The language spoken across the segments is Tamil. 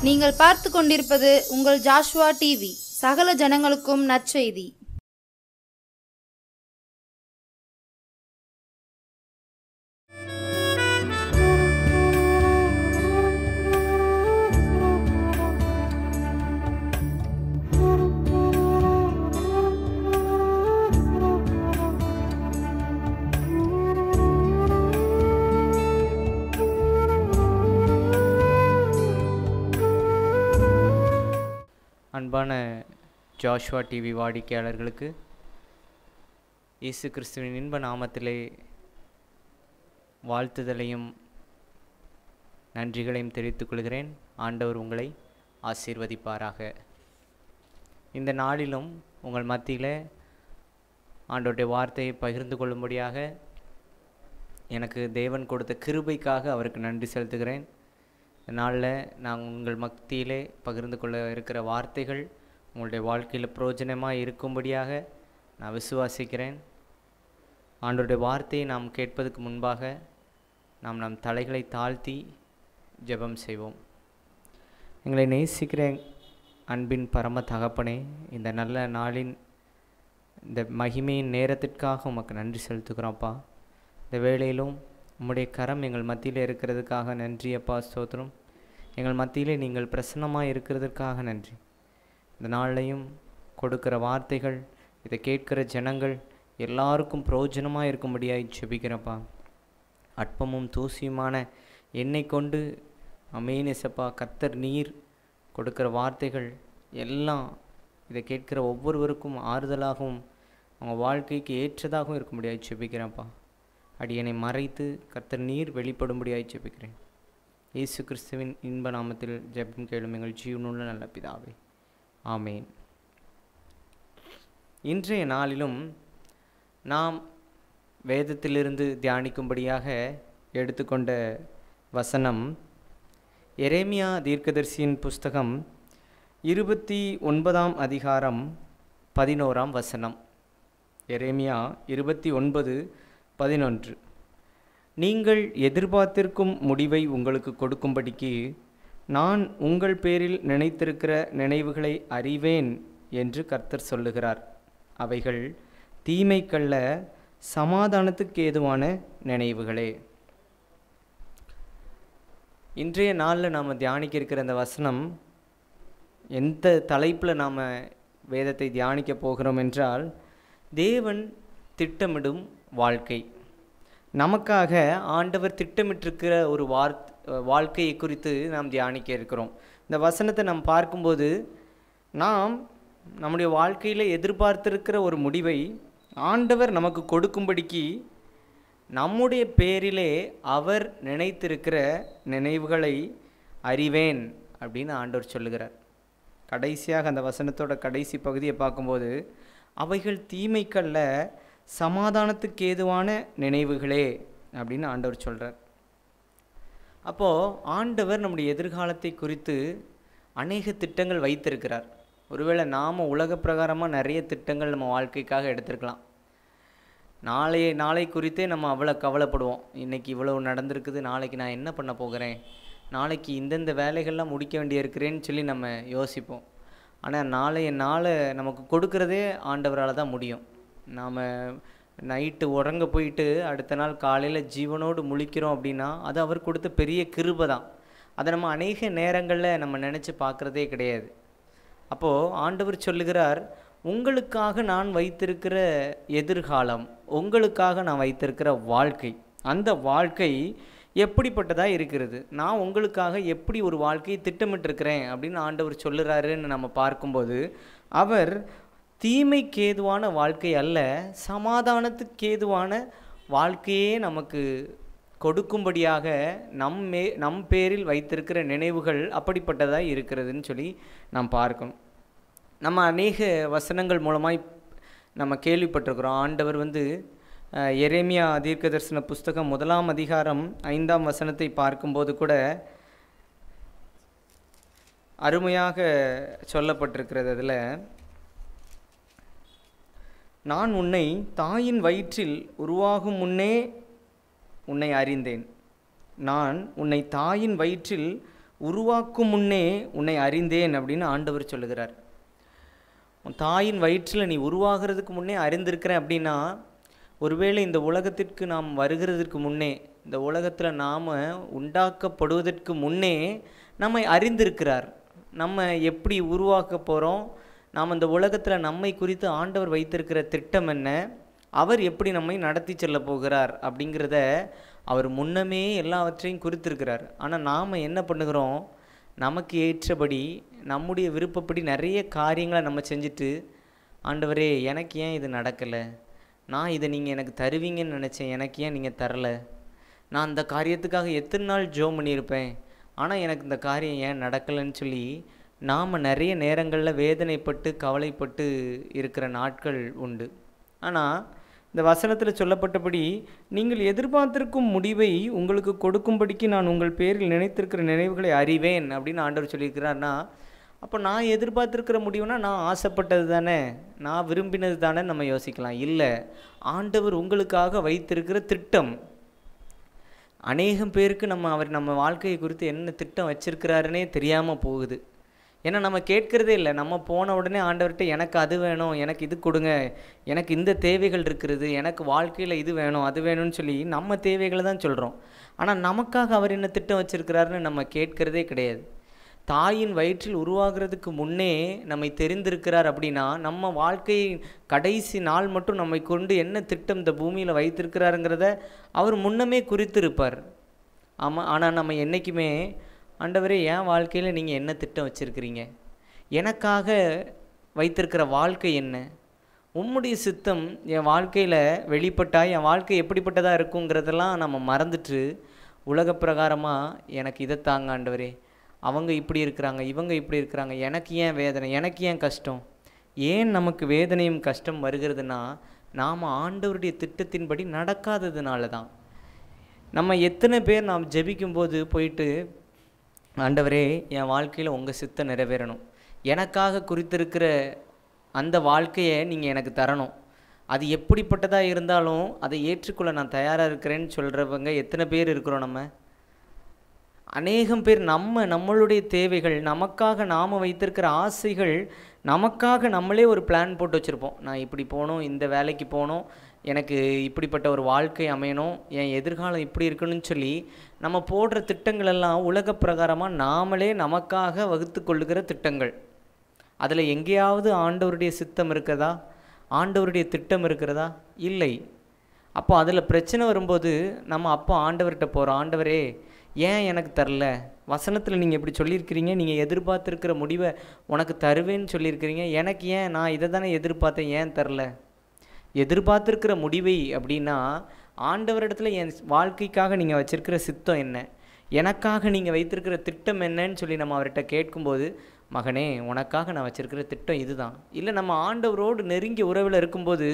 நீங்கள் பார்த்து கொண்டிருப்பது உங்கள் ஜாஷ்வா டிவி. சகல ஜனங்களுக்கும் நற்செய்தி. அன்பான ஜாஷ்வா டிவி வாடிக்கையாளர்களுக்கு இயேசு கிறிஸ்துவின் இன்ப நாமத்திலே வாழ்த்துதலையும் நன்றிகளையும் தெரிவித்துக் கொள்கிறேன். ஆண்டவர் உங்களை ஆசீர்வதிப்பாராக. இந்த நாளிலும் உங்கள் மத்தியில் ஆண்டவருடைய வார்த்தையை பகிர்ந்து கொள்ளும்படியாக எனக்கு தேவன் கொடுத்த கிருபைக்காக அவருக்கு நன்றி செலுத்துகிறேன். இந்த நாளில் நான் உங்கள் மத்தியிலே பகிர்ந்து கொள்ள இருக்கிற வார்த்தைகள் உங்களுடைய வாழ்க்கையில் பிரயோஜனமாக இருக்கும்படியாக நான் விசுவாசிக்கிறேன். ஆண்டவருடைய வார்த்தையை நாம் கேட்பதற்கு முன்பாக நாம் நம் தலைகளை தாழ்த்தி ஜெபம் செய்வோம். எங்களை நேசிக்கிற அன்பின் பரம தகப்பனே, இந்த நல்ல நாளின் இந்த மகிமையின் நேரத்திற்காக உமக்கு நன்றி செலுத்துகிறோம்ப்பா. இந்த வேளையிலும் உம்முடைய கரம் எங்கள் மத்தியில் இருக்கிறதுக்காக நன்றி அப்பா. ஸ்தோத்திரம். எங்கள் மத்தியிலே நீங்கள் பிரசன்னமாக இருக்கிறதுக்காக நன்றி. இந்த நாளையும் கொடுக்கிற வார்த்தைகள், இதை கேட்கிற ஜனங்கள் எல்லாருக்கும் பிரயோஜனமாக இருக்கும்படியாக ஜெபிக்கிறப்பா. அற்பமும் தூசியுமான என்னை கொண்டு அமேனேசப்பா கர்த்தர் நீர் கொடுக்கிற வார்த்தைகள் எல்லாம் இதை கேட்கிற ஒவ்வொருவருக்கும் ஆறுதலாகவும் அவங்க வாழ்க்கைக்கு ஏற்றதாகவும் இருக்கும்படியாக ஜெபிக்கிறேன்ப்பா. அடியனை மறைத்து கர்த்தர் நீர் வெளிப்படும்படியாய் ஜெபிக்கிறேன். இயேசு கிறிஸ்துவின் இன்ப நாமத்தில் ஜெபம் கேளும் எங்கள் ஜீவனுள்ள நல்ல பிதாவே, ஆமேன். இன்றைய நாளிலும் நாம் வேதத்திலிருந்து தியானிக்கும்படியாக எடுத்துக்கொண்ட வசனம் எரேமியா தீர்க்கதரிசியின் புஸ்தகம் 29ஆம் அதிகாரம் 11ஆம் வசனம். எரேமியா 29:11. நீங்கள் எதிர்பார்த்திருக்கும் முடிவை உங்களுக்கு கொடுக்கும்படிக்கு நான் உங்கள் பேரில் நினைத்திருக்கிற நினைவுகளை அறிவேன் என்று கர்த்தர் சொல்லுகிறார். அவைகள் தீமைக்கல்ல, சமாதானத்துக்கு ஏதுவான நினைவுகளே. இன்றைய நாளில் நாம் தியானிக்க இருக்கிற அந்த வசனம் எந்த தலைப்பில் நாம் வேதத்தை தியானிக்க போகிறோம் என்றால், தேவன் திட்டமிடும் வாழ்க்கை. நமக்காக ஆண்டவர் திட்டமிட்டிருக்கிற ஒரு வாழ்க்கையை குறித்து நாம் தியானிக்க இருக்கிறோம். இந்த வசனத்தை நாம் பார்க்கும்போது நாம் நம்முடைய வாழ்க்கையில் எதிர்பார்த்திருக்கிற ஒரு முடிவை ஆண்டவர் நமக்கு கொடுக்கும்படிக்கு நம்முடைய பேரிலே அவர் நினைத்திருக்கிற நினைவுகளை அறிவேன் அப்படின்னு ஆண்டவர் சொல்லுகிறார். கடைசியாக அந்த வசனத்தோட கடைசி பகுதியை பார்க்கும்போது அவைகள் தீமைக்கல்ல, சமாதானத்துக்கு ஏதுவான நினைவுகளே அப்படின்னு ஆண்டவர் சொல்கிறார். அப்போது ஆண்டவர் நம்முடைய எதிர்காலத்தை குறித்து அநேக திட்டங்கள் வைத்திருக்கிறார். ஒருவேளை நாம் உலக பிரகாரமாக நிறைய திட்டங்கள் நம்ம வாழ்க்கைக்காக எடுத்திருக்கலாம். நாளை குறித்தே நம்ம அவ்வளோ கவலைப்படுவோம். இன்றைக்கி இவ்வளவு நடந்திருக்குது, நாளைக்கு நான் என்ன பண்ண போகிறேன், நாளைக்கு இந்தந்த வேலைகள்லாம் முடிக்க வேண்டியிருக்கிறேன்னு சொல்லி நம்ம யோசிப்போம். ஆனால் நாளைய நாளை நமக்கு கொடுக்குறதே ஆண்டவரால் தான் முடியும். நாம் நைட்டு உறங்க போயிட்டு அடுத்த நாள் காலையில் ஜீவனோடு முழிக்கிறோம் அப்படின்னா அது அவர் கொடுத்த பெரிய கிருபை தான். அதை நம்ம அநேக நேரங்களில் நம்ம நினச்சி பார்க்குறதே கிடையாது. அப்போது ஆண்டவர் சொல்லுகிறார், உங்களுக்காக நான் வைத்திருக்கிற எதிர்காலம், உங்களுக்காக நான் வைத்திருக்கிற வாழ்க்கை, அந்த வாழ்க்கை எப்படிப்பட்டதாக இருக்கிறது, நான் உங்களுக்காக எப்படி ஒரு வாழ்க்கையை திட்டமிட்டிருக்கிறேன் அப்படின்னு ஆண்டவர் சொல்லுறாருன்னு நம்ம பார்க்கும்போது, அவர் தீமைக்கேதுவான வாழ்க்கை அல்ல, சமாதானத்துக்கேதுவான வாழ்க்கையே நமக்கு கொடுக்கும்படியாக நம் பேரில் வைத்திருக்கிற நினைவுகள் அப்படிப்பட்டதாக இருக்கிறதுன்னு சொல்லி நாம் பார்க்கணும். நம்ம அநேக வசனங்கள் மூலமாய் நம்ம கேள்விப்பட்டிருக்கிறோம். ஆண்டவர் எரேமியா தீர்க்கதரிசன புஸ்தகம் 1ஆம் அதிகாரம் 5ஆம் வசனத்தை பார்க்கும்போது கூட அருமையாக சொல்லப்பட்டிருக்கிறது. அதில் நான் உன்னை தாயின் வயிற்றில் உருவாகும் முன்னே உன்னை அறிந்தேன், நான் உன்னை தாயின் வயிற்றில் உருவாக்கும் முன்னே உன்னை அறிந்தேன் அப்படின்னு ஆண்டவர் சொல்லுகிறார். உன் தாயின் வயிற்றில் நீ உருவாகிறதுக்கு முன்னே அறிந்திருக்கிறேன் அப்படின்னா, ஒருவேளை இந்த உலகத்திற்கு நாம் வருகிறதுக்கு முன்னே, இந்த உலகத்தில் நாம் உண்டாக்கப்படுவதற்கு முன்னே நம்மை அறிந்திருக்கிறார். நம்ம எப்படி உருவாக்க போகிறோம், நாம் இந்த உலகத்தில் நம்மை குறித்து ஆண்டவர் வைத்திருக்கிற திட்டம் என்ன, அவர் எப்படி நம்மை நடத்தி செல்ல போகிறார் அப்படிங்கிறத அவர் முன்னமே எல்லாவற்றையும் குறித்திருக்கிறார். ஆனால் நாம் என்ன பண்ணுகிறோம், நமக்கு ஏற்றபடி நம்முடைய விருப்பப்படி நிறைய காரியங்களை நம்ம செஞ்சுட்டு, ஆண்டவரே எனக்கு ஏன் இது நடக்கலை, நான் இதை நீங்கள் எனக்கு தருவீங்கன்னு நினச்சேன், எனக்கு ஏன் நீங்கள் தரலை, நான் அந்த காரியத்துக்காக எத்தனை நாள் ஜெபம் பண்ணியிருப்பேன், ஆனால் எனக்கு இந்த காரியம் ஏன் நடக்கலைன்னு சொல்லி நாம் நிறைய நேரங்களில் வேதனைப்பட்டு கவலைப்பட்டு இருக்கிற நாட்கள் உண்டு. ஆனால் இந்த வசனத்தில் சொல்லப்பட்டபடி நீங்கள் எதிர்பார்த்திருக்கும் முடிவை உங்களுக்கு கொடுக்கும்படிக்கு நான் உங்கள் பேரில் நினைத்திருக்கிற நினைவுகளை அறிவேன் அப்படின்னு ஆண்டவர் சொல்லியிருக்கிறார்னா, அப்போ நான் எதிர்பார்த்துருக்கிற முடிவுனா நான் ஆசைப்பட்டது தானே, நான் விரும்பினது தானே நம்ம யோசிக்கலாம். இல்லை, ஆண்டவர் உங்களுக்காக வைத்திருக்கிற திட்டம். அநேகம் பேருக்கு அவர் நம்ம வாழ்க்கையை குறித்து என்ன திட்டம் வச்சிருக்கிறாருன்னே தெரியாமல் போகுது. ஏன்னா நம்ம கேட்குறதே இல்லை. நம்ம போன உடனே ஆண்டவர்கிட்ட எனக்கு அது வேணும், எனக்கு இது கொடுங்க, எனக்கு இந்த தேவைகள் இருக்கிறது, எனக்கு வாழ்க்கையில் இது வேணும் அது வேணும்னு சொல்லி நம்ம தேவைகளை தான் சொல்கிறோம். ஆனால் நமக்காக அவர் என்ன திட்டம் வச்சுருக்கிறாருன்னு நம்ம கேட்குறதே கிடையாது. தாயின் வயிற்றில் உருவாகிறதுக்கு முன்னே நம்மை தெரிந்திருக்கிறார் அப்படின்னா, நம்ம வாழ்க்கை கடைசி நாள் மட்டும் நம்மை கொண்டு என்ன திட்டம் இந்த பூமியில் வைத்திருக்கிறாருங்கிறத அவர் முன்னமே குறித்திருப்பார். ஆமாம். ஆனால் நம்ம என்றைக்குமே, ஆண்டவரே என் வாழ்க்கையில் நீங்கள் என்ன திட்டம் வச்சுருக்கிறீங்க, எனக்காக வைத்திருக்கிற வாழ்க்கை என்ன, உம்முடைய சித்தம் என் வாழ்க்கையில் வெளிப்பட்டால் என் வாழ்க்கை எப்படிப்பட்டதாக இருக்குங்கிறதெல்லாம் நம்ம மறந்துட்டு, உலக பிரகாரமாக எனக்கு இதை தாங்க ஆண்டவரே, அவங்க இப்படி இருக்கிறாங்க, இவங்க இப்படி இருக்கிறாங்க, எனக்கு ஏன் வேதனை, எனக்கு ஏன் கஷ்டம். ஏன் நமக்கு வேதனையும் கஷ்டம் வருகிறதுனா, நாம் ஆண்டவருடைய திட்டத்தின்படி நடக்காததுனால தான். நம்ம எத்தனை பேர் நாம் ஜெபிக்கும்போது போயிட்டு, ஆண்டவரே என் வாழ்க்கையில் உங்கள் சித்தம் நிறைவேறணும், எனக்காக குறித்திருக்கிற அந்த வாழ்க்கையை நீங்கள் எனக்கு தரணும், அது எப்படிப்பட்டதாக இருந்தாலும் அதை ஏற்றுக்கொள்ள நான் தயாராக இருக்கிறேன்னு சொல்கிறவங்க எத்தனை பேர் இருக்கிறோம்? நம்ம அநேகம் பேர் நம்மளுடைய தேவைகள், நமக்காக நாம் வைத்திருக்கிற ஆசைகள், நமக்காக நம்மளே ஒரு பிளான் போட்டு வச்சுருப்போம். நான் இப்படி போகணும், இந்த வேலைக்கு போகணும், எனக்கு இப்படிப்பட்ட ஒரு வாழ்க்கை அமையணும், என் எதிர்காலம் இப்படி இருக்கணும்னு சொல்லி நம்ம போடுற திட்டங்களெல்லாம் உலக பிரகாரமாக நாமளே நமக்காக வகுத்து கொள்ளுகிற திட்டங்கள். அதில் எங்கேயாவது ஆண்டவருடைய சித்தம் இருக்கிறதா, ஆண்டவருடைய திட்டம் இருக்கிறதா? இல்லை. அப்போ அதில் பிரச்சனை வரும்போது நம்ம அப்போ ஆண்டவர்கிட்ட போகிறோம், ஆண்டவரே ஏன் எனக்கு தரல, வசனத்தில் நீங்கள் இப்படி சொல்லியிருக்கிறீங்க, நீங்கள் எதிர்பார்த்துருக்கிற முடிவை உனக்கு தருவேன்னு சொல்லியிருக்கிறீங்க, எனக்கு ஏன், நான் இதை தானே எதிர்பார்த்தேன், ஏன் தரல. எதிர்பார்த்துருக்கிற முடிவை அப்படின்னா, ஆண்டவரிடத்தில் என் வாழ்க்கைக்காக நீங்கள் வச்சுருக்கிற சித்தம் என்ன, எனக்காக நீங்கள் வைத்திருக்கிற திட்டம் என்னன்னு சொல்லி நம்ம அவர்கிட்ட கேட்கும்போது, மகனே உனக்காக நான் வச்சுருக்கிற திட்டம் இதுதான். இல்லை, நம்ம ஆண்டவரோடு நெருங்கிய உறவில் இருக்கும்போது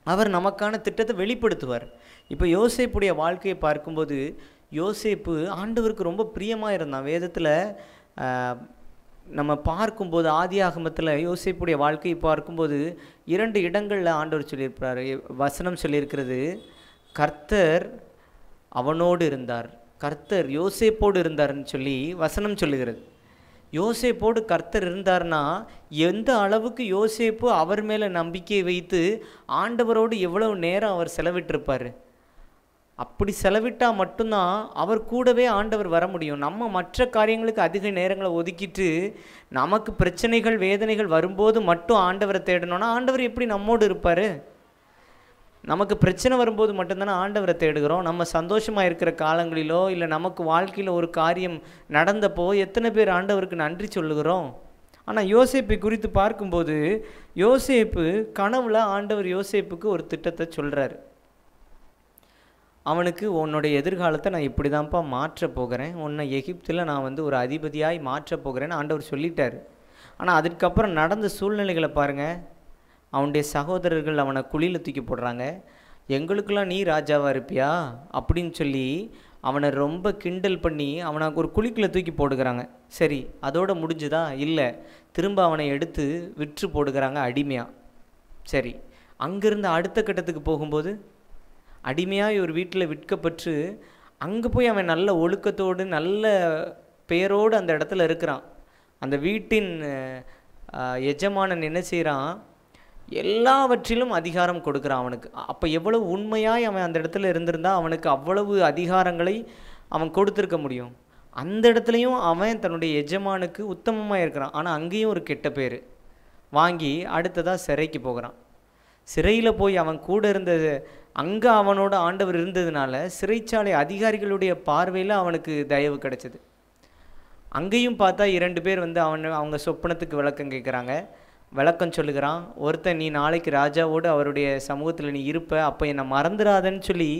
அவர் நமக்கான திட்டத்தை வெளிப்படுத்துவார். இப்போ யோசேப்புடைய வாழ்க்கையை பார்க்கும்போது, யோசேப்பு ஆண்டவருக்கு ரொம்ப பிரியமாக இருந்தான். வேதத்தில் நம்ம பார்க்கும்போது, ஆதி ஆகமத்தில் யோசேப்புடைய வாழ்க்கையை பார்க்கும்போது 2 இடங்களில் ஆண்டவர் சொல்லியிருப்பார், வசனம் சொல்லியிருக்கிறது, கர்த்தர் அவனோடு இருந்தார், கர்த்தர் யோசேப்போடு இருந்தார்னு சொல்லி வசனம் சொல்லுகிறது. யோசேப்போடு கர்த்தர் இருந்தார்னா எந்த அளவுக்கு யோசேப்பு அவர் மேலே நம்பிக்கை வைத்து ஆண்டவரோடு எவ்வளவு நேரம் அவர் செலவிட்டிருப்பார். அப்படி செலவிட்டால் மட்டும்தான் அவர் கூடவே ஆண்டவர் வர முடியும். நம்ம மற்ற காரியங்களுக்கு அதிக நேரங்களை ஒதுக்கிட்டு நமக்கு பிரச்சனைகள் வேதனைகள் வரும்போது மட்டும் ஆண்டவரை தேடணும்னா ஆண்டவர் எப்படி நம்மோடு இருப்பார்? நமக்கு பிரச்சனை வரும்போது மட்டும்தானே ஆண்டவரை தேடுகிறோம். நம்ம சந்தோஷமாக இருக்கிற காலங்களிலோ இல்லை நமக்கு வாழ்க்கையில் ஒரு காரியம் நடந்தப்போ எத்தனை பேர் ஆண்டவருக்கு நன்றி சொல்லுகிறோம்? ஆனால் யோசேப்பை குறித்து பார்க்கும்போது, யோசேப்பு கனவுல ஆண்டவர் யோசேப்புக்கு ஒரு திட்டத்தை சொல்கிறார். அவனுக்கு உன்னுடைய எதிர்காலத்தை நான் இப்படி தான்ப்பா மாற்ற போகிறேன், உன்னை எகிப்தில் நான் ஒரு அதிபதியாய் மாற்ற போகிறேன்னு ஆண்டவர் சொல்லிட்டார். ஆனால் அதுக்கப்புறம் நடந்த சூழ்நிலைகளை பாருங்கள். அவனுடைய சகோதரர்கள் அவனை குழியில் தூக்கி போடுறாங்க. எங்களுக்கெல்லாம் நீ ராஜாவாக இருப்பியா அப்படின்னு சொல்லி அவனை ரொம்ப கிண்டல் பண்ணி அவனை ஒரு குழிக்குள்ளே தூக்கி போடுகிறாங்க. சரி, அதோடு முடிஞ்சுதா? இல்லை, திரும்ப அவனை எடுத்து விற்று போடுகிறாங்க அடிமையாக. சரி, அங்கேருந்து அடுத்த கட்டத்துக்கு போகும்போது அடிமையாக ஒரு வீட்டில் விற்கப்பட்டு அங்கே போய் அவன் நல்ல ஒழுக்கத்தோடு நல்ல பேரோடு அந்த இடத்துல இருக்கிறான். அந்த வீட்டின் எஜமானன் என்ன செய்கிறான், எல்லாவற்றிலும் அதிகாரம் கொடுக்குறான் அவனுக்கு. அப்போ எவ்வளவு உண்மையாய் அவன் அந்த இடத்துல இருந்திருந்தால் அவனுக்கு அவ்வளவு அதிகாரங்களை அவன் கொடுத்துருக்க முடியும். அந்த இடத்துலையும் அவன் தன்னுடைய எஜமானுக்கு உத்தமமாக இருக்கிறான். ஆனால் அங்கேயும் ஒரு கெட்ட பேர் வாங்கி அடுத்ததாக சிறைக்கு போகிறான். சிறையில் போய் அவன் கூட இருந்தது, அங்கே அவனோட ஆண்டவர் இருந்ததுனால சிறைச்சாலை அதிகாரிகளுடைய பார்வையில் அவனுக்கு தயவு கிடைச்சது. அங்கேயும் பார்த்தா 2 பேர் வந்து அவங்க சொப்பனத்துக்கு விளக்கம் கேட்குறாங்க. விளக்கம் சொல்லுகிறான். ஒருத்தன், நீ நாளைக்கு ராஜாவோடு அவருடைய சமூகத்தில் நீ இருப்ப, அப்போ என்னை மறந்துடாதன்னு சொல்லி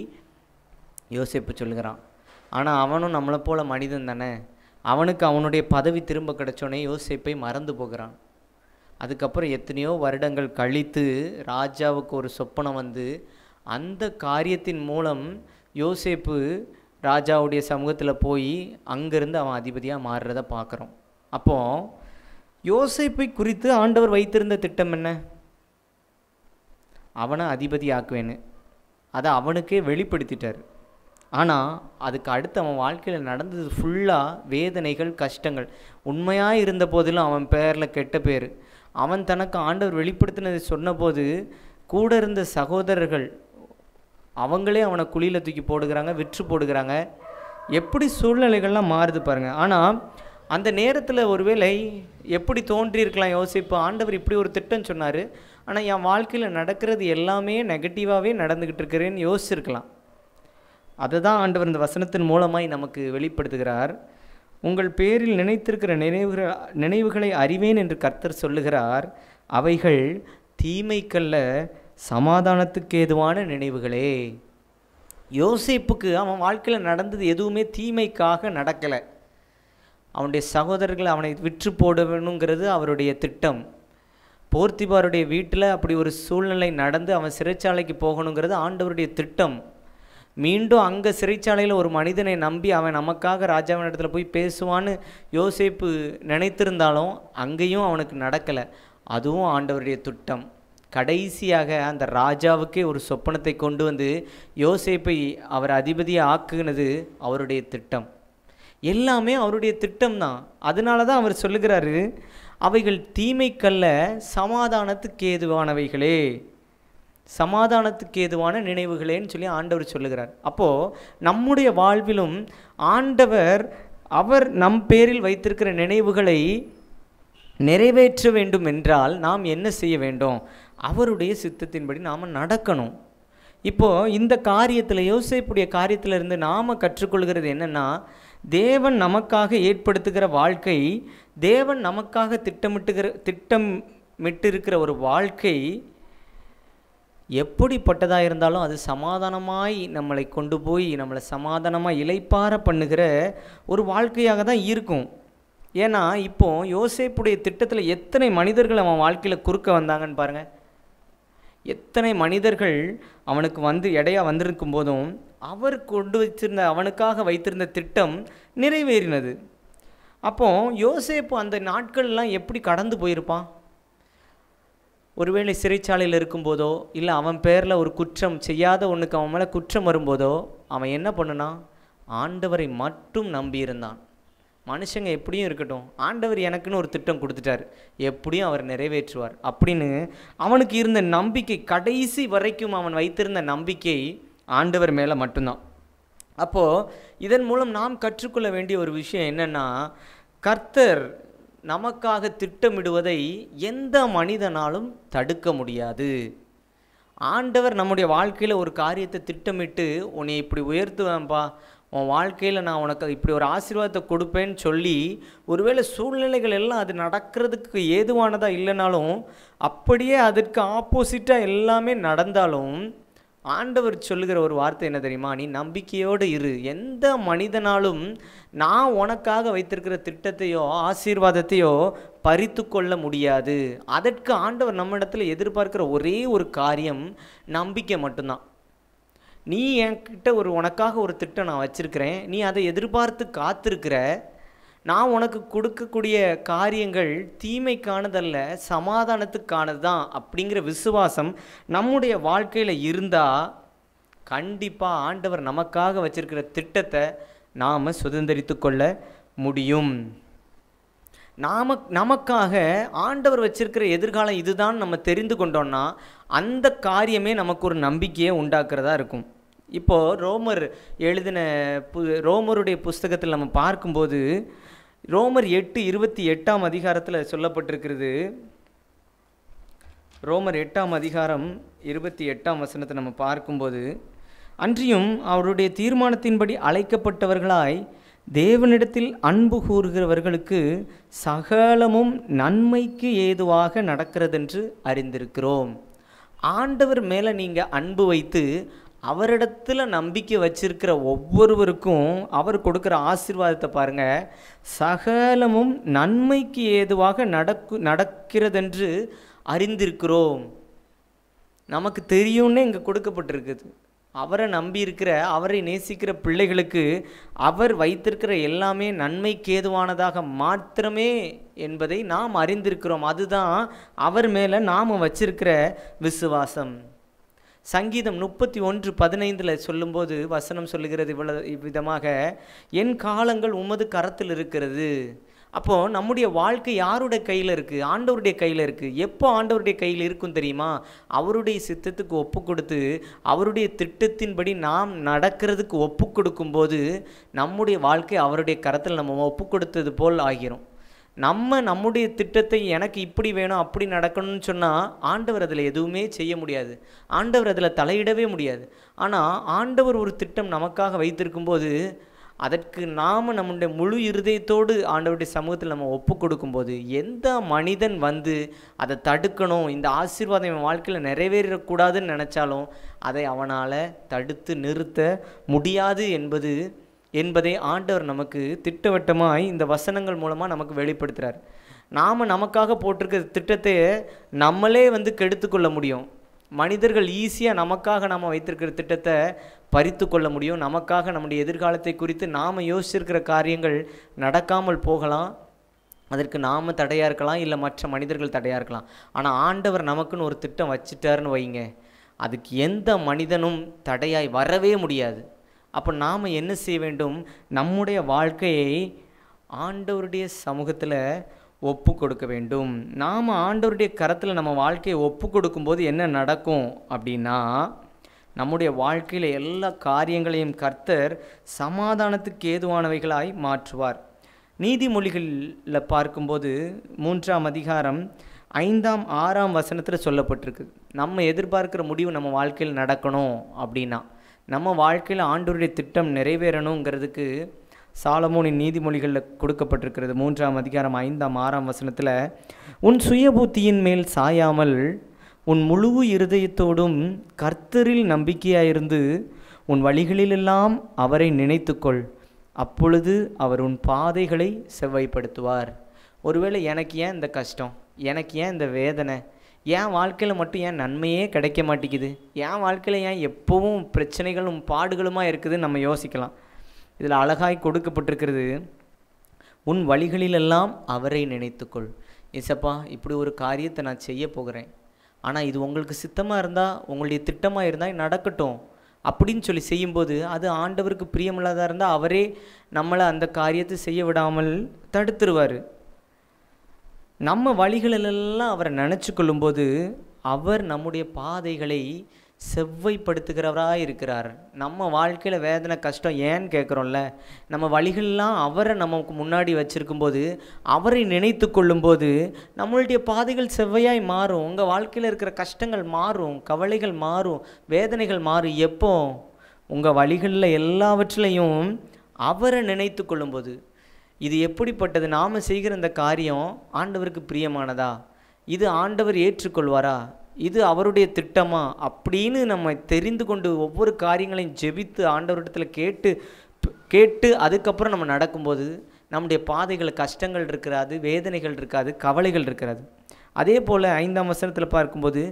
யோசேப்பு சொல்லுகிறான். ஆனால் அவனும் நம்மளை போல் மனிதன் தானே. அவனுக்கு அவனுடைய பதவி திரும்ப கிடைச்சோன்னே யோசேப்பை மறந்து போகிறான். அதுக்கப்புறம் எத்தனையோ வருடங்கள் கழித்து ராஜாவுக்கு ஒரு சொப்பனம் வந்து அந்த காரியத்தின் மூலம் யோசேப்பு ராஜாவுடைய சமூகத்தில் போய் அங்கேருந்து அவன் அதிபதியாக மாறுறத பார்க்குறோம். அப்போது யோசேப்பை குறித்து ஆண்டவர் வைத்திருந்த திட்டம் என்ன? அவனை அதிபதி ஆக்குவேன்னு அதை அவனுக்கே வெளிப்படுத்திட்டார். ஆனால் அதுக்கு அடுத்து அவன் வாழ்க்கையில் நடந்தது ஃபுல்லாக வேதனைகள், கஷ்டங்கள். உண்மையாக இருந்த போதிலும் அவன் பேரில் கெட்ட பேர். அவன் தனக்கு ஆண்டவர் வெளிப்படுத்தினதை சொன்னபோது கூட இருந்த சகோதரர்கள் அவங்களே அவனை குழியில் தூக்கி போடுகிறாங்க, விற்று போடுகிறாங்க. எப்படி சூழ்நிலைகள்லாம் மாறுது பாருங்கள். ஆனால் அந்த நேரத்தில் ஒருவேளை எப்படி தோன்றியிருக்கலாம் யோசிப்பு, ஆண்டவர் இப்படி ஒரு திட்டம் சொன்னார், ஆனால் என் வாழ்க்கையில் நடக்கிறது எல்லாமே நெகட்டிவாகவே நடந்துக்கிட்டு இருக்கிறேன்னு யோசிச்சிருக்கலாம். அதை தான் ஆண்டவர் இந்த வசனத்தின் மூலமாய் நமக்கு வெளிப்படுத்துகிறார். உங்கள் பேரில் நினைத்திருக்கிற நினைவுகளை அறிவேன் என்று கர்த்தர் சொல்லுகிறார். அவைகள் தீமைக்கல்ல, சமாதானத்துக்கு ஏதுவான நினைவுகளே. யோசேப்புக்கு அவன் வாழ்க்கையில் நடந்தது எதுவுமே தீமைக்காக நடக்கலை. அவனுடைய சகோதரர்கள் அவனை விற்று போடணுங்கிறது அவருடைய திட்டம். போர்த்திபாருடைய வீட்டில் அப்படி ஒரு சூழ்நிலை நடந்து அவன் சிறைச்சாலைக்கு போகணுங்கிறது ஆண்டவருடைய திட்டம். மீண்டும் அங்கே சிறைச்சாலையில் ஒரு மனிதனை நம்பி அவன் நமக்காக ராஜாவின் இடத்துல போய் பேசுவான்னு யோசேப்பு நினைத்திருந்தாலும் அங்கேயும் அவனுக்கு நடக்கலை. அதுவும் ஆண்டவருடைய திட்டம். கடைசியாக அந்த ராஜாவுக்கே ஒரு சொப்பனத்தை கொண்டு வந்து யோசேப்பை அவர் அதிபதியை ஆக்குனது அவருடைய திட்டம். எல்லாமே அவருடைய திட்டம்தான். அதனால தான் அவர் சொல்லுகிறாரு, அவைகள் தீமைக்கல்ல, சமாதானத்துக்கு ஏதுவானவைகளே, சமாதானத்துக்கு ஏதுவான நினைவுகளேன்னு சொல்லி ஆண்டவர் சொல்லுகிறார். அப்போது நம்முடைய வாழ்விலும் ஆண்டவர் அவர் நம் பேரில் வைத்திருக்கிற நினைவுகளை நிறைவேற்ற வேண்டும் என்றால் நாம் என்ன செய்ய வேண்டும்? அவருடைய சித்தத்தின்படி நாம் நடக்கணும். இப்போது இந்த காரியத்தில், யோசேப்புடைய காரியத்தில் இருந்து நாம் கற்றுக்கொள்கிறது என்னென்னா, தேவன் நமக்காக ஏற்படுத்துகிற வாழ்க்கை, தேவன் நமக்காக திட்டமிட்டிருக்கிற ஒரு வாழ்க்கை எப்படிப்பட்டதாக இருந்தாலும் அது சமாதானமாய் நம்மளை கொண்டு போய் நம்மளை சமாதானமாக இளைப்பாற பண்ணுகிற ஒரு வாழ்க்கையாக தான் இருக்கும். ஏன்னா இப்போ யோசேப்புடைய திட்டத்தில் எத்தனை மனிதர்கள் அவன் வாழ்க்கையில் குறுக்க வந்தாங்கன்னு பாருங்கள். எத்தனை மனிதர்கள் அவனுக்கு வந்து எடையாக வந்திருக்கும் போதும் அவர் கொண்டு வச்சிருந்த, அவனுக்காக வைத்திருந்த திட்டம் நிறைவேறினது. அப்போது யோசேப்பு அந்த நாட்கள்லாம் எப்படி கடந்து போயிருப்பான்? ஒருவேளை சிறைச்சாலையில் இருக்கும்போதோ, இல்லை அவன் பேரில் ஒரு குற்றம் செய்யாத ஒன்றுக்கு அவன் மேலே குற்றம் வரும்போதோ அவன் என்ன பண்ணுனான்? ஆண்டவரை மட்டும் நம்பியிருந்தான். மனுஷங்க எப்படியும் இருக்கட்டும், ஆண்டவர் எனக்குன்னு ஒரு திட்டம் கொடுத்துட்டார், எப்படியும் அவர் நிறைவேற்றுவார் அப்படின்னு அவனுக்கு இருந்த நம்பிக்கை, கடைசி வரைக்கும் அவன் வைத்திருந்த நம்பிக்கை ஆண்டவர் மேலே மட்டும்தான். அப்போது இதன் மூலம் நாம் கற்றுக்கொள்ள வேண்டிய ஒரு விஷயம் என்னென்னா, கர்த்தர் நமக்காக திட்டமிடுவதை எந்த மனிதனாலும் தடுக்க முடியாது. ஆண்டவர் நம்முடைய வாழ்க்கையில் ஒரு காரியத்தை திட்டமிட்டு, உன்னை இப்படி உயர்த்துவேன்ப்பா, உன் வாழ்க்கையில் நான் உனக்கு இப்படி ஒரு ஆசீர்வாதத்தை கொடுப்பேன்னு சொல்லி, ஒருவேளை சூழ்நிலைகள் எல்லாம் அது நடக்கிறதுக்கு ஏதுவானதாக இல்லைனாலும், அப்படியே அதற்கு ஆப்போசிட்டாக எல்லாமே நடந்தாலும், ஆண்டவர் சொல்லுகிற ஒரு வார்த்தை என்ன தெரியுமா? நீ நம்பிக்கையோடு இரு. எந்த மனிதனாலும் நான் உனக்காக வைத்திருக்கிற திட்டத்தையோ ஆசீர்வாதத்தையோ பறித்து கொள்ள முடியாது. அதற்கு ஆண்டவர் நம்மிடத்தில் எதிர்பார்க்கிற ஒரே ஒரு காரியம் நம்பிக்கை மட்டும்தான். நீ என்கிட்ட உனக்காக ஒரு திட்டம் நான் வச்சுருக்கிறேன், நீ அதை எதிர்பார்த்து காத்திருக்கிற, நான் உனக்கு கொடுக்கக்கூடிய காரியங்கள் தீமைக்கானதல்ல, சமாதானத்துக்கானது தான் அப்படிங்கிற விசுவாசம் நம்முடைய வாழ்க்கையில் இருந்தால் கண்டிப்பாக ஆண்டவர் நமக்காக வச்சிருக்கிற திட்டத்தை நாம் சுதந்திரித்து கொள்ள முடியும். நமக்காக ஆண்டவர் வச்சிருக்கிற எதிர்காலம் இதுதான் நம்ம தெரிந்து கொண்டோம்னா அந்த காரியமே நமக்கு ஒரு நம்பிக்கையை உண்டாக்குறதா இருக்கும். இப்போது ரோமர் எழுதின ரோமருடைய புஸ்தகத்தில் நம்ம பார்க்கும்போது ரோமர் 8:28 அதிகாரத்தில் சொல்லப்பட்டிருக்கிறது. ரோமர் 8 அதிகாரம் 28 வசனத்தை நம்ம பார்க்கும்போது, அன்றியும் அவருடைய தீர்மானத்தின்படி அழைக்கப்பட்டவர்களாய் தேவனிடத்தில் அன்பு கூறுகிறவர்களுக்கு சகலமும் நன்மைக்கு ஏதுவாக நடக்கிறதென்று அறிந்திருக்கிறோம். ஆண்டவர் மேலே நீங்கள் அன்பு வைத்து அவரிடத்தில் நம்பிக்கை வச்சிருக்கிற ஒவ்வொருவருக்கும் அவர் கொடுக்குற ஆசீர்வாதத்தை பாருங்கள். சகலமும் நன்மைக்கு ஏதுவாக நடக்கிறதென்று அறிந்திருக்கிறோம். நமக்கு தெரியும்னு இங்கே கொடுக்கப்பட்டிருக்குது. அவரை நம்பி இருக்கிற, அவரை நேசிக்கிற பிள்ளைகளுக்கு அவர் வைத்திருக்கிற எல்லாமே நன்மைக்கு ஏதுவானதாக மாத்திரமே என்பதை நாம் அறிந்திருக்கிறோம். அதுதான் அவர் மேலே நாம் வச்சிருக்கிற விசுவாசம். சங்கீதம் 31:15 சொல்லும்போது வசனம் சொல்லுகிறது இவ்விதமாக, என் காலங்கள் உமது கரத்தில் இருக்கிறது. அப்போது நம்முடைய வாழ்க்கை யாருடைய கையில் இருக்குது? ஆண்டவருடைய கையில் இருக்குது. எப்போ ஆண்டவருடைய கையில் இருக்கும் தெரியுமா? அவருடைய சித்தத்துக்கு ஒப்பு கொடுத்து அவருடைய திட்டத்தின்படி நாம் நடக்கிறதுக்கு ஒப்பு கொடுக்கும்போது நம்முடைய வாழ்க்கை அவருடைய கரத்தில் நம்ம ஒப்பு கொடுத்தது போல் ஆகிரும். நம்முடைய திட்டத்தை எனக்கு இப்படி வேணும் அப்படி நடக்கணும்னு சொன்னால் ஆண்டவர் அதில் எதுவுமே செய்ய முடியாது. ஆண்டவர் அதில் தலையிடவே முடியாது. ஆனால் ஆண்டவர் ஒரு திட்டம் நமக்காக வைத்திருக்கும்போது அதற்கு நாம் நம்முடைய முழு இருதயத்தோடு ஆண்டவருடைய சமூகத்தில் நம்ம ஒப்பு கொடுக்கும்போது எந்த மனிதன் வந்து அதை தடுக்கணும், இந்த ஆசீர்வாதம் என் வாழ்க்கையில் நிறைவேறக்கூடாதுன்னு நினச்சாலும் அதை அவனால் தடுத்து நிறுத்த முடியாது என்பதை ஆண்டவர் நமக்கு திட்டவட்டமாய் இந்த வசனங்கள் மூலமாக நமக்கு வெளிப்படுத்துகிறார். நாம் நமக்காக போட்டிருக்கிற திட்டத்தை நம்மளே கெடுத்து கொள்ள முடியும். மனிதர்கள் ஈஸியாக நமக்காக நாம் வைத்திருக்கிற திட்டத்தை பறித்து கொள்ள முடியும். நமக்காக நம்முடைய எதிர்காலத்தை குறித்து நாம் யோசிச்சிருக்கிற காரியங்கள் நடக்காமல் போகலாம். அதற்கு நாம் தடையாக இருக்கலாம், இல்லை மற்ற மனிதர்கள் தடையாக இருக்கலாம். ஆனால் ஆண்டவர் நமக்குன்னு ஒரு திட்டம் வச்சுட்டாருன்னு வைங்க, அதுக்கு எந்த மனிதனும் தடையாய் வரவே முடியாது. அப்போ நாம் என்ன செய்ய வேண்டும்? நம்முடைய வாழ்க்கையை ஆண்டவருடைய சமூகத்தில் ஒப்பு கொடுக்க வேண்டும். நாம் ஆண்டவருடைய கரத்தில் நம்ம வாழ்க்கையை ஒப்பு கொடுக்கும்போது என்ன நடக்கும் அப்படின்னா, நம்முடைய வாழ்க்கையில் எல்லா காரியங்களையும் கர்த்தர் சமாதானத்துக்கு ஏதுவானவைகளாய் மாற்றுவார். நீதிமொழிகளில் பார்க்கும்போது 3 அதிகாரம் 5, 6 வசனத்தில் சொல்லப்பட்டிருக்கு. நம்ம எதிர்பார்க்குற முடிவு நம்ம வாழ்க்கையில் நடக்கணும் அப்படின்னா, நம்ம வாழ்க்கையில் ஆண்டவருடைய திட்டம் நிறைவேறணுங்கிறதுக்கு சாலமோனின் நீதிமொழிகளில் கொடுக்கப்பட்டிருக்கிறது. 3 அதிகாரம் 5, 6 வசனத்தில், உன் சுயபுத்தியின் மேல் சாயாமல் உன் முழு இருதயத்தோடும் கர்த்தரில் நம்பிக்கையாயிருந்து உன் வழிகளிலெல்லாம் அவரை நினைத்துக்கொள், அப்பொழுது அவர் உன் பாதைகளை செவ்வாய்ப்படுத்துவார். ஒருவேளை எனக்கு ஏன் இந்த கஷ்டம், எனக்கு ஏன் இந்த வேதனை, என் வாழ்க்கையில் மட்டும் ஏன் நன்மையே கிடைக்க மாட்டேங்குது, என் வாழ்க்கையில் ஏன் எப்போவும் பிரச்சனைகளும் பாடுகளுமாக இருக்குதுன்னு நம்ம யோசிக்கலாம். இதில் அழகாய் கொடுக்கப்பட்டிருக்கிறது, உன் வழிகளிலெல்லாம் அவரை நினைத்துக்கொள். ஏசப்பா, இப்படி ஒரு காரியத்தை நான் செய்ய போகிறேன், ஆனால் இது உங்களுக்கு சித்தமாக இருந்தால், உங்களுடைய திட்டமாக இருந்தால் நடக்கட்டும் அப்படின்னு சொல்லி செய்யும்போது அது ஆண்டவருக்கு பிரியமில்லாததாக இருந்தால் அவரே நம்மளை அந்த காரியத்தை செய்ய விடாமல் தடுத்துருவார். நம்ம வழிகளிலெல்லாம் அவரை நினச்சி கொள்ளும்போது அவர் நம்முடைய பாதைகளை செவ்வைப்படுத்துகிறவராக இருக்கிறார். நம்ம வாழ்க்கையில் வேதனை கஷ்டம் ஏன்னு கேட்குறோம்ல, நம்ம வழிகளெலாம் அவரை நமக்கு முன்னாடி வச்சுருக்கும்போது, அவரை நினைத்து கொள்ளும்போது நம்மளுடைய பாதைகள் செவ்வையாய் மாறும். உங்கள் வாழ்க்கையில் இருக்கிற கஷ்டங்கள் மாறும், கவலைகள் மாறும், வேதனைகள் மாறும். எப்போ? உங்கள் வழிகளில் எல்லாவற்றிலையும் அவரை நினைத்து கொள்ளும்போது. இது எப்படிப்பட்டது? நாம் செய்கிற இந்த காரியம் ஆண்டவருக்கு பிரியமானதா? இது ஆண்டவர் ஏற்றுக்கொள்வாரா? இது அவருடைய திட்டமா அப்படின்னு நம்ம தெரிந்து கொண்டு ஒவ்வொரு காரியங்களையும் ஜெபித்து ஆண்டவரிடத்தில் கேட்டு அதுக்கப்புறம் நம்ம நடக்கும்போது நம்முடைய பாதைகள் கஷ்டங்கள் இருக்காது, வேதனைகள் இருக்காது, கவலைகள் இருக்காது. அதே போல் 5 வசனத்தில் பார்க்கும்போது,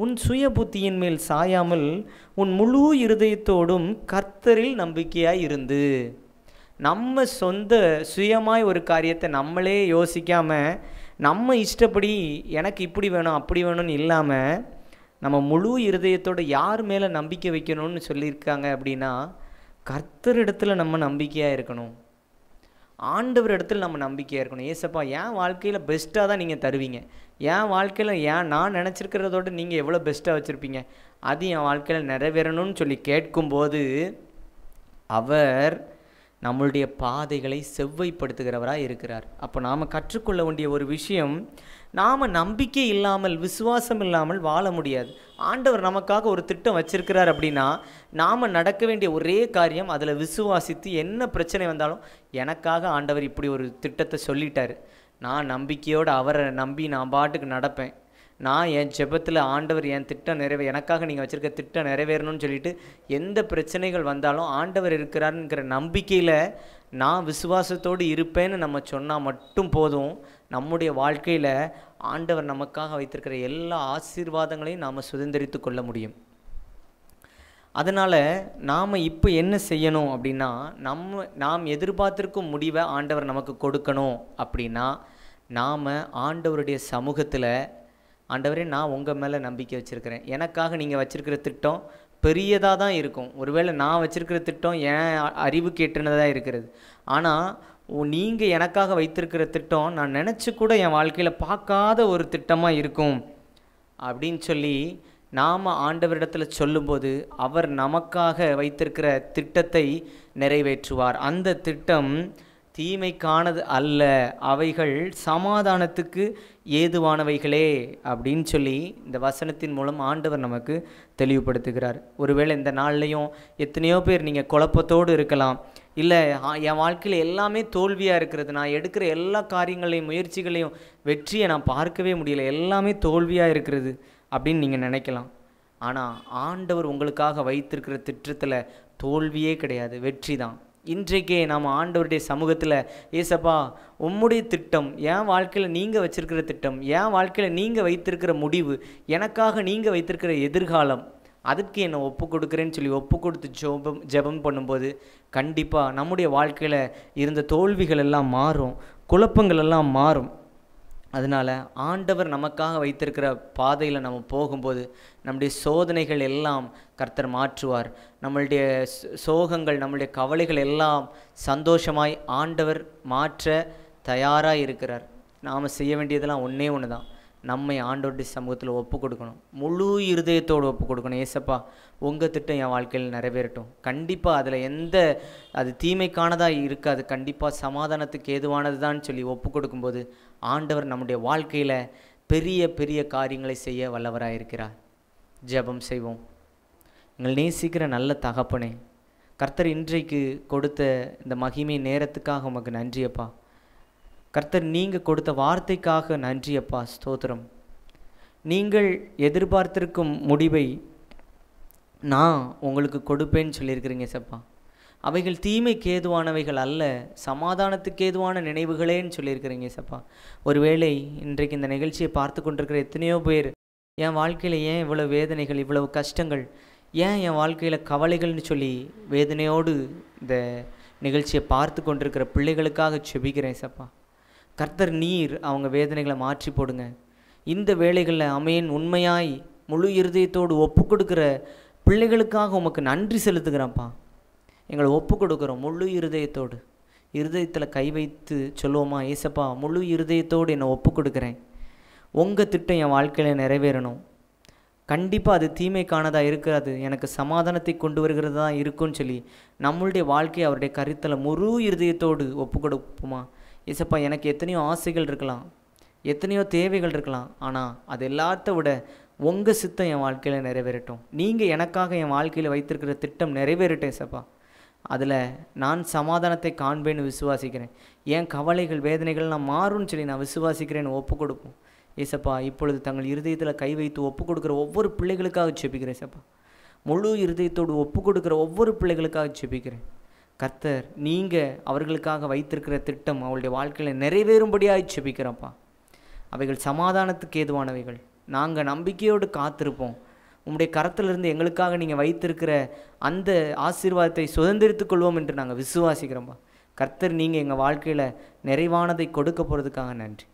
உன் சுய புத்தியின் மேல் சாயாமல் உன் முழு இருதயத்தோடும் கர்த்தரில் நம்பிக்கையாய் இருந்து. நம்ம சுயமாய் ஒரு காரியத்தை நம்மளே யோசிக்காமல் நம்ம இஷ்டப்படி எனக்கு இப்படி வேணும் அப்படி வேணும்னு இல்லாமல் நம்ம முழு இருதயத்தோடு யார் மேலே நம்பிக்கை வைக்கணும்னு சொல்லியிருக்காங்க அப்படின்னா, கர்த்தரிடத்தில் நம்ம நம்பிக்கையாக இருக்கணும். ஆண்டவர் இடத்துல நம்ம நம்பிக்கையாக இருக்கணும். ஏசப்பா என் வாழ்க்கையில் பெஸ்ட்டாக தான் நீங்கள் தருவீங்க, என் வாழ்க்கையில் நான் நினச்சிருக்கிறதோட நீங்கள் எவ்வளோ பெஸ்ட்டாக வச்சுருப்பீங்க, அது என் வாழ்க்கையில் நிறைவேறணும்னு சொல்லி கேட்கும்போது அவர் நம்மளுடைய பாதைகளை செவ்வைப்படுத்துகிறவராக இருக்கிறார். அப்போ நாம் கற்றுக்கொள்ள வேண்டிய ஒரு விஷயம், நாம் நம்பிக்கை இல்லாமல் விசுவாசம் இல்லாமல் வாழ முடியாது. ஆண்டவர் நமக்காக ஒரு திட்டம் வச்சிருக்கிறார் அப்படின்னா நாம் நடக்க வேண்டிய ஒரே காரியம் அதில் விசுவாசித்து என்ன பிரச்சனை வந்தாலும் எனக்காக ஆண்டவர் இப்படி ஒரு திட்டத்தை சொல்லிட்டார், நான் நம்பிக்கையோடு அவரை நம்பி நான் பாட்டுக்கு நடப்பேன், நான் என் ஜெபத்தில் ஆண்டவர் என் திட்டம் எனக்காக நீங்கள் வச்சுருக்க திட்டம் நிறைவேறணும்னு சொல்லிட்டு எந்த பிரச்சனைகள் வந்தாலும் ஆண்டவர் இருக்கிறாருங்கிற நம்பிக்கையில் நான் விசுவாசத்தோடு இருப்பேன்னு நம்ம சொன்னால் மட்டும் போதும், நம்முடைய வாழ்க்கையில் ஆண்டவர் நமக்காக வைத்திருக்கிற எல்லா ஆசீர்வாதங்களையும் நாம் சுதந்திரித்து கொள்ள முடியும். அதனால் நாம் இப்போ என்ன செய்யணும் அப்படின்னா, நாம் எதிர்பார்த்திருக்கும் முடிவை ஆண்டவர் நமக்கு கொடுக்கணும் அப்படின்னா நாம் ஆண்டவருடைய சமூகத்தில், ஆண்டவரே நான் உங்கள் மேலே நம்பிக்கை வச்சுருக்கிறேன், எனக்காக நீங்கள் வச்சுருக்கிற திட்டம் பெரியதாக தான் இருக்கும், ஒருவேளை நான் வச்சுருக்கிற திட்டம் என் அறிவுக்கு எட்டுனதாக இருக்கிறது, ஆனால் நீங்கள் எனக்காக வைத்திருக்கிற திட்டம் நான் நினச்சி கூட என் வாழ்க்கையில் பார்க்காத ஒரு திட்டமாக இருக்கும் அப்படின்னு சொல்லி நாம் ஆண்டவரிடத்தில் சொல்லும்போது அவர் நமக்காக வைத்திருக்கிற திட்டத்தை நிறைவேற்றுவார். அந்த திட்டம் தீமைக்கானது அல்ல, அவைகள் சமாதானத்துக்கு ஏதுவானவைகளே அப்படின்னு சொல்லி இந்த வசனத்தின் மூலம் ஆண்டவர் நமக்கு தெளிவுபடுத்துகிறார். ஒருவேளை இந்த நாள்லையும் எத்தனையோ பேர் நீங்கள் குழப்பத்தோடு இருக்கலாம், இல்லை என் வாழ்க்கையில் எல்லாமே தோல்வியாக இருக்கிறது, நான் எடுக்கிற எல்லா காரியங்களையும் முயற்சிகளையும் வெற்றியை நான் பார்க்கவே முடியல, எல்லாமே தோல்வியாக இருக்கிறது அப்படின்னு நீங்கள் நினைக்கலாம். ஆனால் ஆண்டவர் உங்களுக்காக வைத்திருக்கிற திட்டத்தில் தோல்வியே கிடையாது, வெற்றி தான். இன்றைக்கே நாம் ஆண்டவருடைய சமூகத்தில், ஏசப்பா உம்முடைய திட்டம், என் வாழ்க்கையில் நீங்கள் வச்சுருக்கிற திட்டம், என் வாழ்க்கையில் நீங்கள் வைத்திருக்கிற முடிவு, எனக்காக நீங்கள் வைத்திருக்கிற எதிர்காலம், அதுக்கு என்னை ஒப்பு கொடுக்குறேன்னு சொல்லி ஒப்பு கொடுத்து ஜெபம் பண்ணும்போது கண்டிப்பாக நம்முடைய வாழ்க்கையில் இருந்த தோல்விகள் எல்லாம் மாறும், குழப்பங்கள் எல்லாம் மாறும். அதனால் ஆண்டவர் நமக்காக வைத்திருக்கிற பாதையில் நம்ம போகும்போது நம்முடைய சோதனைகள் எல்லாம் கர்த்தர் மாற்றுவார், நம்மளுடைய சோகங்கள் நம்மளுடைய கவலைகள் எல்லாம் சந்தோஷமாய் ஆண்டவர் மாற்ற தயாராக இருக்கிறார். நாம் செய்ய வேண்டியதெல்லாம் ஒன்றே ஒன்று தான், நம்மை ஆண்டவருடைய சமூகத்தில் ஒப்பு கொடுக்கணும், முழு இருதயத்தோடு ஒப்பு கொடுக்கணும். ஏசப்பா உங்கள் திட்டம் என் வாழ்க்கையில் நிறைவேறட்டும், கண்டிப்பாக அதில் அது தீமைக்கானதாக இருக்காது, கண்டிப்பாக சமாதானத்துக்கு ஏதுவானது தான் சொல்லி ஒப்பு கொடுக்கும்போது ஆண்டவர் நம்முடைய வாழ்க்கையில் பெரிய பெரிய காரியங்களை செய்ய வல்லவராக இருக்கிறார். ஜெபம் செய்வோம். எங்கள் நேசிக்கிற நல்ல தகப்பனே, கர்த்தர் இன்றைக்கு கொடுத்த இந்த மகிமை நேரத்துக்காக உமக்கு நன்றியப்பா. கர்த்தர் நீங்கள் கொடுத்த வார்த்தைக்காக நன்றியப்பா, ஸ்தோத்திரம். நீங்கள் எதிர்பார்த்திருக்கும் முடிவை நான் உங்களுக்கு கொடுப்பேன்னு சொல்லியிருக்கிறீங்க சப்பா. அவைகள் தீமைக்கு ஏதுவானவைகள் அல்ல, சமாதானத்துக்கு ஏதுவான நினைவுகளேன்னு சொல்லியிருக்கிறீங்க சப்பா. ஒருவேளை இன்றைக்கு இந்த நிகழ்ச்சியை பார்த்து கொண்டிருக்கிற எத்தனையோ பேர், என் வாழ்க்கையில் ஏன் இவ்வளோ வேதனைகள், இவ்வளவு கஷ்டங்கள், ஏன் என் வாழ்க்கையில் கவலைகள்னு சொல்லி வேதனையோடு இந்த நிகழ்ச்சியை பார்த்து கொண்டிருக்கிற பிள்ளைகளுக்காக செபிக்கிறேன் சப்பா. கர்த்தர் நீர் அவங்க வேதனைகளை மாற்றி போடுங்க. இந்த வேளைகளில் அமேன் உண்மையாய் முழு இருதயத்தோடு ஒப்பு கொடுக்குற பிள்ளைகளுக்காக உமக்கு நன்றி செலுத்துகிறேன்ப்பா. எங்களை ஒப்பு கொடுக்குறோம் முழு இருதயத்தோடு. இருதயத்தில் கை வைத்து சொல்லுவோமா, ஏசப்பா முழு இருதயத்தோடு என்னை ஒப்பு கொடுக்குறேன், உங்கள் திட்டம் என் வாழ்க்கையில் நிறைவேறணும், கண்டிப்பாக அது தீமைக்கானதாக இருக்காது, எனக்கு சமாதானத்தை கொண்டு வருகிறது தான் இருக்குன்னு சொல்லி நம்மளுடைய வாழ்க்கையை அவருடைய கருத்தில் முழு இருதயத்தோடு ஒப்பு கொடுப்போமா. ஏசப்பா எனக்கு எத்தனையோ ஆசைகள் இருக்கலாம், எத்தனையோ தேவைகள் இருக்கலாம், ஆனால் அது எல்லாத்த விட உங்கள் சித்தம் என் வாழ்க்கையில் நிறைவேறட்டும், நீங்கள் எனக்காக என் வாழ்க்கையில் வைத்திருக்கிற திட்டம் நிறைவேறட்டும் ஏசப்பா. அதில் நான் சமாதானத்தை காண்பேன்னு விசுவாசிக்கிறேன், என் கவலைகள் வேதனைகள் நான் மாறும்னு சொல்லி நான் விசுவாசிக்கிறேன்னு ஒப்பு கொடுப்போம் ஏசப்பா. இப்பொழுது தங்கள் இருதயத்தில் கை வைத்து ஒப்பு கொடுக்குற ஒவ்வொரு பிள்ளைகளுக்காக செபிக்கிறேன் ஏசப்பா. முழு இருதயத்தோடு ஒப்பு கொடுக்குற ஒவ்வொரு பிள்ளைகளுக்காக செபிக்கிறேன் கர்த்தர். நீங்கள் அவர்களுக்காக வைத்திருக்கிற திட்டம் அவளுடைய வாழ்க்கையில் நிறைவேறும்படியாக செபிக்கிறோம்ப்பா. அவைகள் சமாதானத்துக்கு ஏதுவானவைகள், நாங்கள் நம்பிக்கையோடு காத்திருப்போம். உங்களுடைய கரத்திலிருந்து எங்களுக்காக நீங்கள் வைத்திருக்கிற அந்த ஆசீர்வாதத்தை சுதந்திரித்து கொள்வோம் என்று நாங்கள் விசுவாசிக்கிறோம்ப்பா. கர்த்தர் நீங்கள் எங்கள் வாழ்க்கையில் நிறைவானதை கொடுக்க போகிறதுக்காக நன்றி.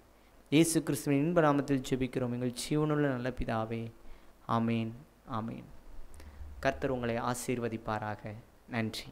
இயேசு கிறிஸ்துவின் இன்ப நாமத்தில் ஜெபிக்கிறோம் எங்கள் ஜீவனுள்ள நல்ல பிதாவே, ஆமேன் ஆமேன். கர்த்தர் உங்களை ஆசீர்வதிப்பாராக. நன்றி.